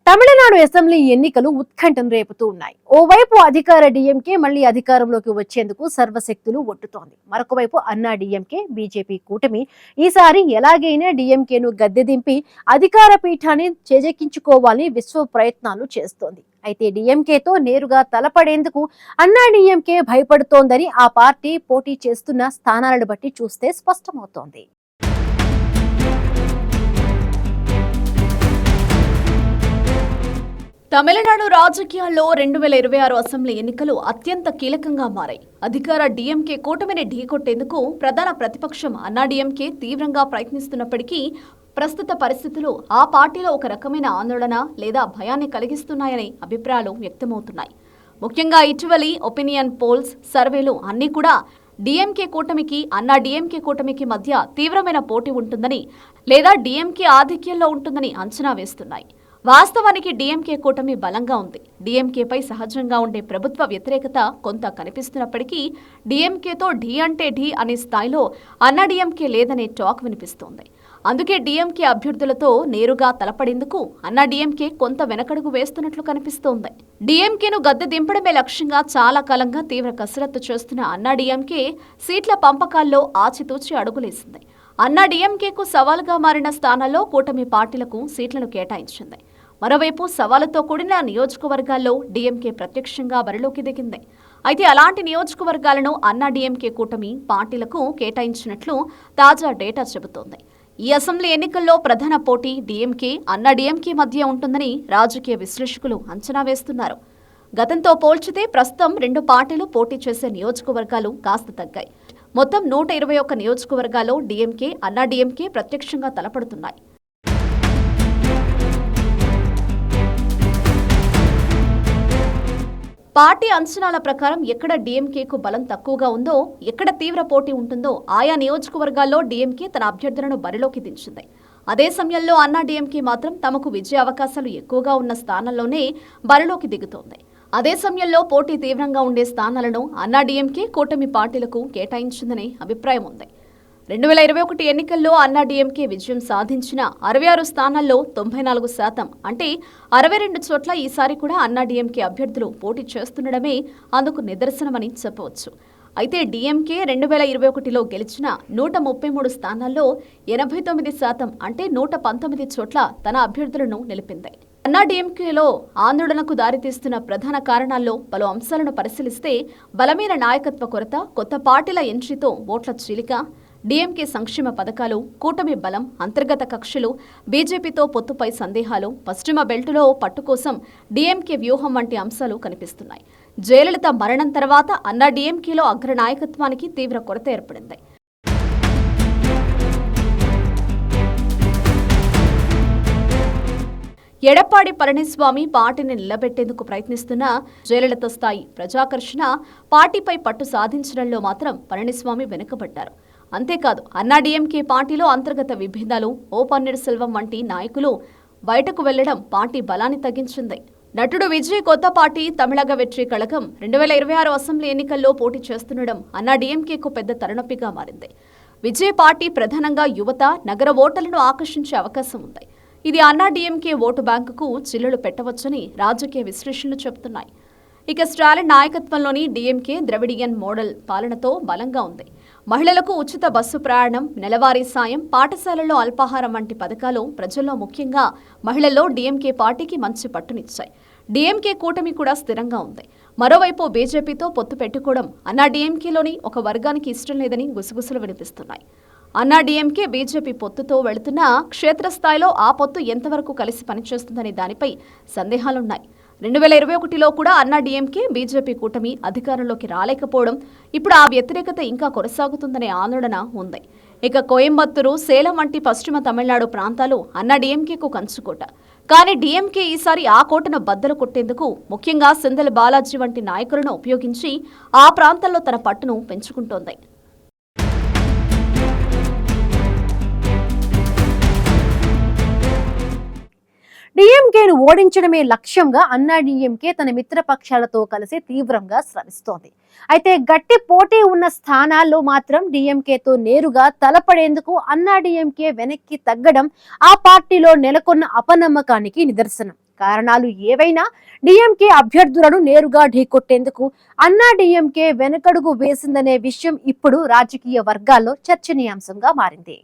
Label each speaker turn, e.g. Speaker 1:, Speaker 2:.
Speaker 1: Tamil Nadu assembly ఎన్నికలు ఉత్కంఠను రేపుతూ ఉన్నాయి. ఓవైపు అధికార డిఎంకే మళ్లీ అధికారంలోకి వచ్చేందుకు సర్వశక్తులు ఒట్టుతోంది. మరొకవైపు అన్నా డిఎంకే బీజేపీ కూటమి ఈసారి ఎలాగైనా డిఎంకేను గద్దెదింపి అధికార పీఠాన్ని చేజెక్కించుకోవాలని విశ్వ ప్రయత్నాలు చేస్తోంది. అయితే డిఎంకేతో నేరుగా తలపడేందుకు అన్నా డిఎంకే భయపడుతోందని ఆ పార్టీ పోటీ చేస్తున్న స్థానాలను బట్టి చూస్తే స్పష్టమవుతోంది.
Speaker 2: తమిళనాడు రాజకీయాల్లో 2026 అసెంబ్లీ ఎన్నికలు అత్యంత కీలకంగా మారాయి. అధికార డీఎంకే కూటమిని ఢీకొట్టేందుకు ప్రధాన ప్రతిపక్షం అన్నా డీఎంకే తీవ్రంగా ప్రయత్నిస్తున్నప్పటికీ ప్రస్తుత పరిస్థితులు ఆ పార్టీలో ఒక రకమైన ఆందోళన లేదా భయాన్ని కలిగిస్తున్నాయనే అభిప్రాయాలు వ్యక్తమవుతున్నాయి. ముఖ్యంగా ఇటీవలి ఒపీనియన్ పోల్స్, సర్వేలు అన్నీ కూడా డీఎంకే కూటమికి, అన్నా డీఎంకే కూటమికి మధ్య తీవ్రమైన పోటీ ఉంటుందని లేదా డీఎంకే ఆధిక్యంలో ఉంటుందని అంచనా వేస్తున్నాయి. వాస్తవానికి డీఎంకే కూటమి బలంగా ఉంది. డీఎంకేపై సహజంగా ఉండే ప్రభుత్వ వ్యతిరేకత కొంత కనిపిస్తున్నప్పటికీ డీఎంకేతో ఢీ అంటే ఢీ అనే స్థాయిలో అన్నా డీఎంకే లేదనే టాక్ వినిపిస్తోంది. అందుకే డీఎంకే అభ్యర్థులతో నేరుగా తలపడేందుకు అన్నా డీఎంకే కొంత వెనకడుగు వేస్తున్నట్లు కనిపిస్తోంది. డీఎంకేను గద్దె దింపడమే లక్ష్యంగా చాలా కాలంగా తీవ్ర కసరత్తు చేస్తున్న అన్నా డీఎంకే సీట్ల పంపకాల్లో ఆచితూచి అడుగులేసింది. అన్నా డీఎంకేకు సవాలుగా మారిన స్థానాల్లో కూటమి పార్టీలకు సీట్లను కేటాయించింది. మరోవైపు సవాలుతో కూడిన నియోజకవర్గాల్లో డీఎంకే ప్రత్యక్షంగా బరిలోకి దిగింది. అయితే అలాంటి నియోజకవర్గాలను అన్నా డీఎంకే కూటమి పార్టీలకు కేటాయించినట్లు తాజా డేటా చెబుతోంది. ఈ అసెంబ్లీ ఎన్నికల్లో ప్రధాన పోటీ డీఎంకే, అన్నా డీఎంకే మధ్య ఉంటుందని రాజకీయ విశ్లేషకులు అంచనా వేస్తున్నారు. గతంతో పోల్చితే ప్రస్తుతం రెండు పార్టీలు పోటీ చేసే నియోజకవర్గాలు కాస్త తగ్గాయి. మొత్తం 121 నియోజకవర్గాల్లో డీఎంకే, అన్నా డీఎంకే ప్రత్యక్షంగా తలపడుతున్నాయి. పార్టీ అంచనాల ప్రకారం ఎక్కడ డీఎంకేకు బలం తక్కువగా ఉందో, ఎక్కడ తీవ్ర పోటీ ఉంటుందో ఆయా నియోజకవర్గాల్లో డీఎంకే తన అభ్యర్థులను బరిలోకి దించింది. అదే సమయంలో అన్నా డీఎంకే మాత్రం తమకు విజయ అవకాశాలు ఎక్కువగా ఉన్న స్థానాల్లోనే బరిలోకి దిగుతోంది. అదే సమయంలో పోటీ తీవ్రంగా ఉండే స్థానాలను అన్నా డీఎంకే కూటమి పార్టీలకు కేటాయించిందనే అభిప్రాయం ఉంది. 2021 ఎన్నికల్లో అన్నా డీఎంకే విజయం సాధించిన 66 స్థానాల్లో 94% అంటే 62 చోట్ల ఈసారి కూడా అన్నా డీఎంకే అభ్యర్థులు పోటీ చేస్తుండడమే అందుకు నిదర్శనమని చెప్పవచ్చు. అయితే డీఎంకే 2021లో గెలిచిన 133 స్థానాల్లో 89% అంటే 119 చోట్ల తన అభ్యర్థులను నిలిపింది. అన్నా డీఎంకేలో ఆందోళనకు దారితీస్తున్న ప్రధాన కారణాల్లో పలు అంశాలను పరిశీలిస్తే బలమైన నాయకత్వ కొరత, కొత్త పార్టీల ఎంట్రీతో ఓట్ల చీలిక, డీఎంకే సంక్షేమ పథకాలు, కూటమి బలం, అంతర్గత కక్షలు, బీజేపీతో పొత్తుపై సందేహాలు, పశ్చిమ బెల్టులో పట్టు కోసం డీఎంకే వ్యూహం వంటి అంశాలు కనిపిస్తున్నాయి. జయలలిత మరణం తర్వాత అన్నా డీఎంకేలో అగ్ర నాయకత్వానికి తీవ్ర కొరత ఏర్పడింది. ఎడప్పాడి పళనిస్వామి పార్టీని నిలబెట్టేందుకు ప్రయత్నిస్తున్న జయలలిత స్థాయి ప్రజాకర్షణ పార్టీపై పట్టు సాధించడంలో మాత్రం పళనిస్వామి వెనుకబడ్డారు. అంతేకాదు అన్నా డీఎంకే పార్టీలో అంతర్గత విభేదాలు, ఓ పన్నీర్సెల్వం వంటి నాయకులు బయటకు వెళ్లడం పార్టీ బలాన్ని తగ్గించింది. నటుడు విజయ్ కొత్త పార్టీ తమిళగ వెట్రి కళగం 2026 అసెంబ్లీ ఎన్నికల్లో పోటీ చేస్తుండడం అన్నా డీఎంకేకు పెద్ద తలనొప్పిగా మారింది. విజయ్ పార్టీ ప్రధానంగా యువత, నగర ఓటర్లను ఆకర్షించే అవకాశం ఉంది. ఇది అన్నా డీఎంకే ఓటు బ్యాంకుకు చిల్లులు పెట్టవచ్చని రాజకీయ విశ్లేషణలు చెబుతున్నాయి. ఇక స్టాలిన్ నాయకత్వంలోని డీఎంకే ద్రవిడియన్ మోడల్ పాలనతో బలంగా ఉంది. మహిళలకు ఉచిత బస్సు ప్రయాణం, నెలవారీ సాయం, పాఠశాలల్లో అల్పాహారం వంటి పథకాలు ప్రజల్లో ముఖ్యంగా మహిళల్లో డీఎంకే పార్టీకి మంచి పట్టునిచ్చాయి. డీఎంకే కూటమి కూడా స్థిరంగా ఉంది. మరోవైపు బీజేపీతో పొత్తు పెట్టుకోవడం అన్నా డీఎంకేలోని ఒక వర్గానికి ఇష్టం లేదని గుసగుసలు వినిపిస్తున్నాయి. అన్నా డీఎంకే బీజేపీ పొత్తుతో వెళుతున్నా క్షేత్రస్థాయిలో ఆ పొత్తు ఎంతవరకు కలిసి పనిచేస్తుందనే దానిపై సందేహాలున్నాయి. 2021లో కూడా అన్నా డీఎంకే బీజేపీ కూటమి అధికారంలోకి రాలేకపోవడం, ఇప్పుడు ఆ వ్యతిరేకత ఇంకా కొనసాగుతుందనే ఆందోళన ఉంది. ఇక కోయంబత్తూరు, సేలం వంటి పశ్చిమ తమిళనాడు ప్రాంతాలు అన్నా డీఎంకేకు కంచుకోట. కానీ డీఎంకే ఈసారి ఆ కోటను బద్దలు కొట్టేందుకు ముఖ్యంగా సెంథిల్ బాలాజీ వంటి నాయకులను ఉపయోగించి ఆ ప్రాంతాల్లో తన పట్టును పెంచుకుంటోంది.
Speaker 1: డిఎంకేను ఓడించడమే లక్ష్యంగా అన్నా డిఎంకే తన మిత్రపక్షాలతో కలిసి తీవ్రంగా శ్రమిస్తోంది. అయితే గట్టి పోటీ ఉన్న స్థానాల్లో మాత్రం డిఎంకేతో నేరుగా తలపడేందుకు అన్నా డిఎంకే వెనక్కి తగ్గడం ఆ పార్టీలో నెలకొన్న అపనమ్మకానికి నిదర్శనం. కారణాలు ఏవైనా డిఎంకే అభ్యర్థులను నేరుగా ఢీకొట్టేందుకు అన్నా డిఎంకే వెనకడుగు వేసిందనే విషయం ఇప్పుడు రాజకీయ వర్గాల్లో చర్చనీయాంశంగా మారింది.